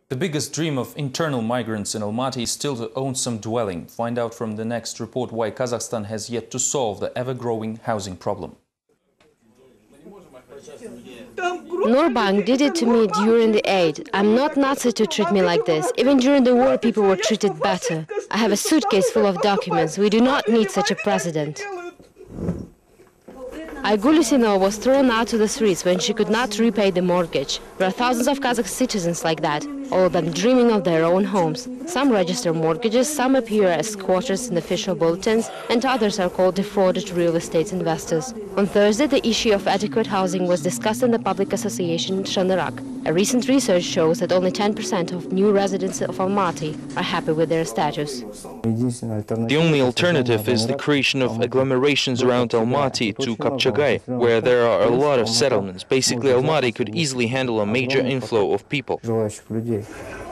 The biggest dream of internal migrants in Almaty is still to own some dwelling. Find out from the next report why Kazakhstan has yet to solve the ever-growing housing problem. Nurbank did it to me during the aid. I'm not Nazi to treat me like this. Even during the war, people were treated better. I have a suitcase full of documents. We do not need such a president. Aygul Usinova was thrown out to the streets when she could not repay the mortgage. There are thousands of Kazakh citizens like that, all of them dreaming of their own homes. Some register mortgages, some appear as squatters in official bulletins, and others are called defrauded real estate investors. On Thursday, the issue of adequate housing was discussed in the public association Shanarak. A recent research shows that only 10% of new residents of Almaty are happy with their status. The only alternative is the creation of agglomerations around Almaty to Kapchagay, where there are a lot of settlements. Basically, Almaty could easily handle a major inflow of people.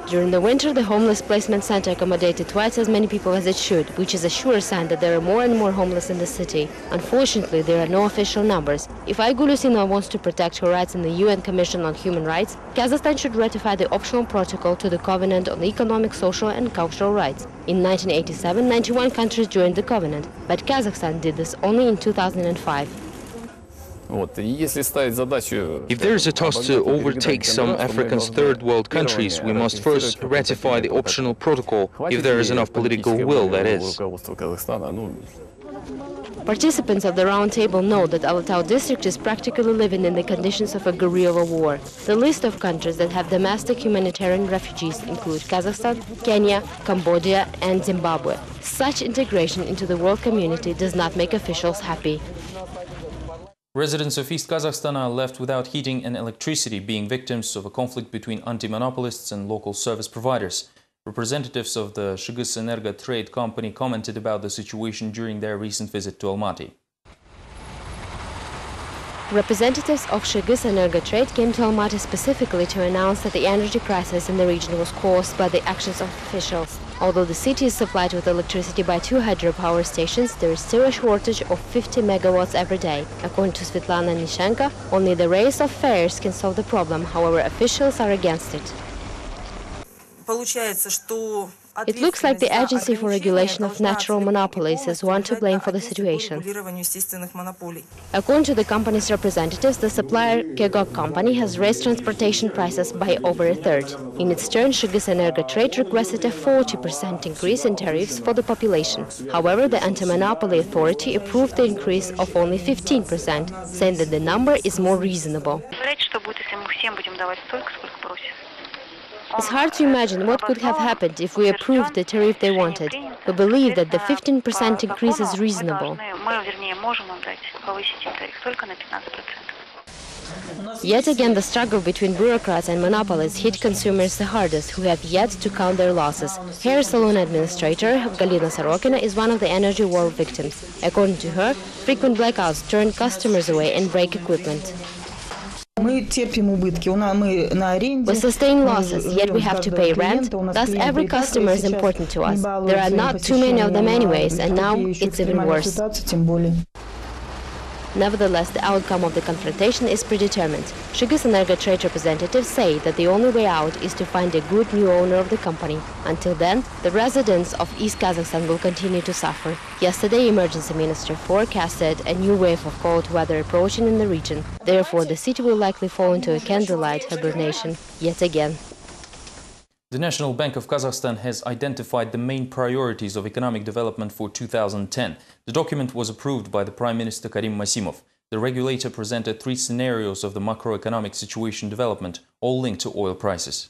During the winter, the homeless placement center accommodated twice as many people as it should, which is a sure sign that there are more and more homeless in the city. Unfortunately, there are no official numbers. If Aygul Usinova wants to protect her rights in the UN Commission on Human Rights, Kazakhstan should ratify the optional protocol to the Covenant on Economic, Social and Cultural Rights. In 1987, 91 countries joined the Covenant, but Kazakhstan did this only in 2005. If there is a task to overtake some Africa's third world countries, we must first ratify the optional protocol, if there is enough political will, that is. Participants of the round table know that Alatau district is practically living in the conditions of a guerrilla war. The list of countries that have domestic humanitarian refugees include Kazakhstan, Kenya, Cambodia and Zimbabwe. Such integration into the world community does not make officials happy. Residents of East Kazakhstan are left without heating and electricity, being victims of a conflict between anti-monopolists and local service providers. Representatives of the Shigis trade company commented about the situation during their recent visit to Almaty. Representatives of Shigis trade came to Almaty specifically to announce that the energy crisis in the region was caused by the actions of officials. Although the city is supplied with electricity by 2 hydropower stations, there is still a shortage of 50 megawatts every day. According to Svetlana Nishenko, only the raise of fares can solve the problem. However, officials are against it. It looks like the Agency for Regulation of Natural Monopolies is one to blame for the situation. According to the company's representatives, the supplier Kegok company has raised transportation prices by over a third. In its turn, Shigis trade requested a 40% increase in tariffs for the population. However, the anti-monopoly authority approved the increase of only 15%, saying that the number is more reasonable. It's hard to imagine what could have happened if we approved the tariff they wanted. We believe that the 15% increase is reasonable. Yet again, the struggle between bureaucrats and monopolists hit consumers the hardest, who have yet to count their losses. Hair salon administrator Galina Sorokina is one of the energy war victims. According to her, frequent blackouts turn customers away and break equipment. We sustain losses, yet we have to pay rent, thus every customer is important to us. There are not too many of them anyways, and now it's even worse. Nevertheless, the outcome of the confrontation is predetermined. Shigis trade representatives say that the only way out is to find a good new owner of the company. Until then, the residents of East Kazakhstan will continue to suffer. Yesterday, Emergency Minister forecasted a new wave of cold weather approaching in the region. Therefore, the city will likely fall into a candlelight hibernation yet again. The National Bank of Kazakhstan has identified the main priorities of economic development for 2010. The document was approved by the Prime Minister Karim Masimov. The regulator presented 3 scenarios of the macroeconomic situation development, all linked to oil prices.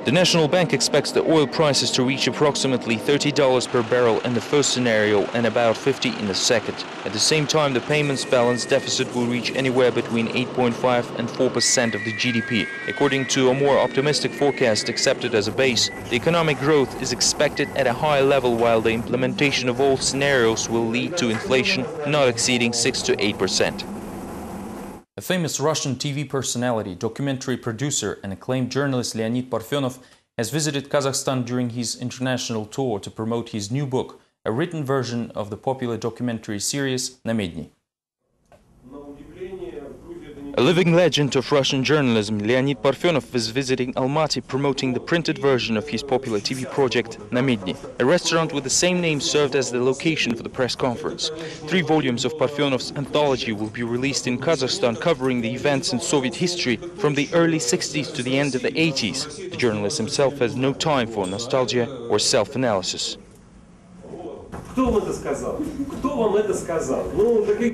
The National Bank expects the oil prices to reach approximately $30 per barrel in the first scenario and about $50 in the second. At the same time, the payments balance deficit will reach anywhere between 8.5% and 4% of the GDP. According to a more optimistic forecast accepted as a base, the economic growth is expected at a high level, while the implementation of all scenarios will lead to inflation not exceeding 6 to 8%. A famous Russian TV personality, documentary producer and acclaimed journalist Leonid Parfenov has visited Kazakhstan during his international tour to promote his new book, a written version of the popular documentary series Namedny. A living legend of Russian journalism, Leonid Parfenov is visiting Almaty promoting the printed version of his popular TV project Namedny. A restaurant with the same name served as the location for the press conference. 3 volumes of Parfenov's anthology will be released in Kazakhstan, covering the events in Soviet history from the early 60s to the end of the 80s. The journalist himself has no time for nostalgia or self-analysis.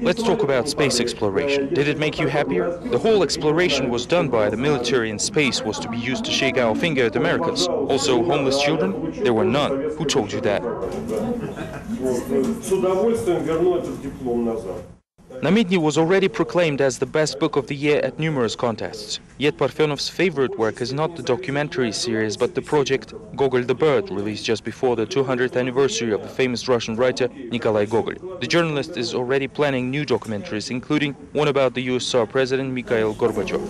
Let's talk about space exploration. Did it make you happier? The whole exploration was done by the military, and space was to be used to shake our finger at Americans. Also, homeless children? There were none. Who told you that? Namedny was already proclaimed as the best book of the year at numerous contests. Yet Parfenov's favorite work is not the documentary series, but the project Gogol the Bird, released just before the 200th anniversary of the famous Russian writer Nikolai Gogol. The journalist is already planning new documentaries, including one about the USSR President Mikhail Gorbachev.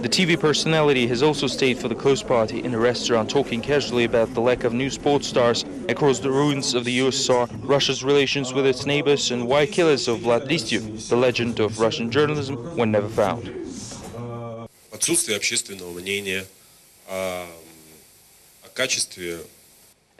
The TV personality has also stayed for the close party in a restaurant, talking casually about the lack of new sports stars across the ruins of the USSR, Russia's relations with its neighbors, and why killers of Vlad Listyev, the legend of Russian journalism, were never found. Отсутствие общественного мнения о качестве.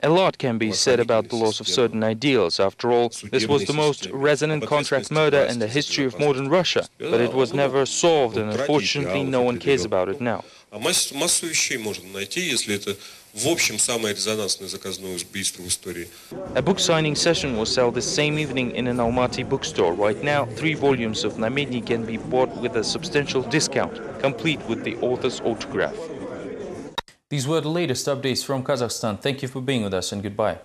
A lot can be said about the loss of certain ideals. After all, this was the most resonant contract murder in the history of modern Russia, but it was never solved, and unfortunately no one cares about it now. Массу вещей можно найти, если это в общем самое резонансное заказное убийство в истории. A book signing session was held this same evening in an Almaty bookstore. Right now, 3 volumes of Namedny can be bought with a substantial discount, complete with the author's autograph. These were the latest updates from Kazakhstan. Thank you for being with us, and goodbye.